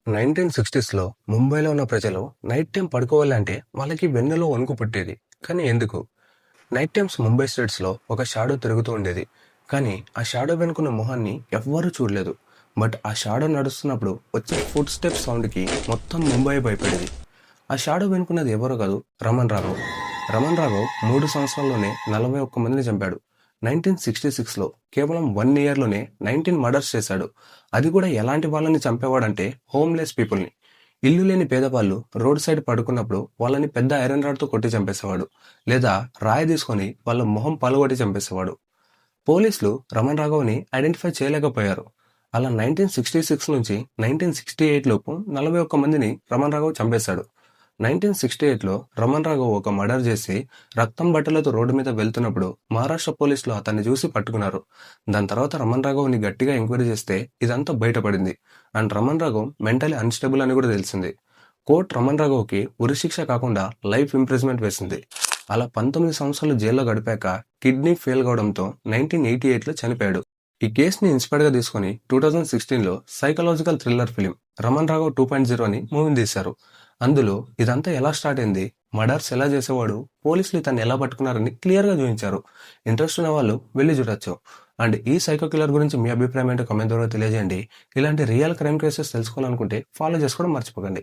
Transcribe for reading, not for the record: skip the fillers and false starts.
1960స్‌లో ముంబైలో ఉన్న ప్రజలు నైట్ టైం పడుకోవాలంటే వాళ్ళకి వెన్నులో వణుకు పుట్టేది. కానీ ఎందుకు? నైట్ టైమ్స్ ముంబై స్ట్రీట్స్‌లో ఒక షాడో తిరుగుతూ ఉండేది. కానీ ఆ షాడో వెనుకున్న మొహాన్ని ఎవ్వరూ చూడలేదు. బట్ ఆ షాడో నడుస్తున్నప్పుడు వచ్చే ఫుట్ స్టెప్ సౌండ్‌కి మొత్తం ముంబై భయపడేది. ఆ షాడో వెనుకున్నది ఎవరో కాదు, రమణ్ రాఘవ్. రమణ్ రాఘవ్ 3 సంవత్సరాల్లోనే 41 మందిని చంపాడు. 1966లో కేవలం 1 ఇయర్‌లోనే 19 మర్డర్స్ చేశాడు. అది కూడా ఎలాంటి వాళ్ళని చంపేవాడంటే హోమ్‌లెస్ పీపుల్‌ని. ఇల్లు లేని పేదవాళ్ళు రోడ్ సైడ్ పడుకున్నప్పుడు వాళ్ళని పెద్ద ఐరన్ రాడ్‌తో కొట్టి చంపేసేవాడు. లేదా రాయి తీసుకొని వాళ్ళ మొహం పగలగొట్టి చంపేసేవాడు. పోలీసులు రమణ్ రాఘవ్‌ని ఐడెంటిఫై చేయలేకపోయారు. అలా 1966 నుంచి 1968 లోపు 41 మందిని రమణ్ రాఘవ్ చంపేశాడు. 1968లో రమణ్ రాఘవ్ ఒక మర్డర్ చేసి రక్తం బట్టలతో రోడ్డు మీద వెళ్తున్నప్పుడు మహారాష్ట్ర పోలీసులు అతన్ని చూసి పట్టుకున్నారు. దాని తర్వాత రమణ్ రాఘవ్ని గట్టిగా ఎంక్వైరీ చేస్తే ఇదంతా బయటపడింది. And Raman Raghav mentally unstable అని కూడా తెలిసింది. కోర్టు రమణ్ రాఘవ్కి ఉరిశిక్ష కాకుండా లైఫ్ ఇంప్రిజన్మెంట్ వేసింది. అలా 19 సంవత్సరాలు జైల్లో గడిపాక కిడ్నీ ఫెయిల్ కావడంతో 1988లో చనిపోయాడు. ఈ కేసుని ఇన్స్పైర్గా తీసుకొని 2016లో psychological thriller film Raman Raghav 2.0 అని మూవీని తీశారు. అందులో ఇదంతా ఎలా స్టార్ట్ అయింది, మర్డర్స్ ఎలా చేసేవాడు, పోలీసులు ఇతన్ని ఎలా పట్టుకున్నారని క్లియర్గా చూపించారు. ఇంట్రెస్ట్ ఉన్న వాళ్ళు వెళ్ళి చూడొచ్చు. అండ్ ఈ సైకో కిల్లర్ గురించి మీ అభిప్రాయం ఏంటో కామెంట్ ద్వారా తెలియజేయండి. ఇలాంటి రియల్ క్రైమ్ కేసెస్ తెలుసుకోవాలనుకుంటే ఫాలో చేసుకోవడం మర్చిపోకండి.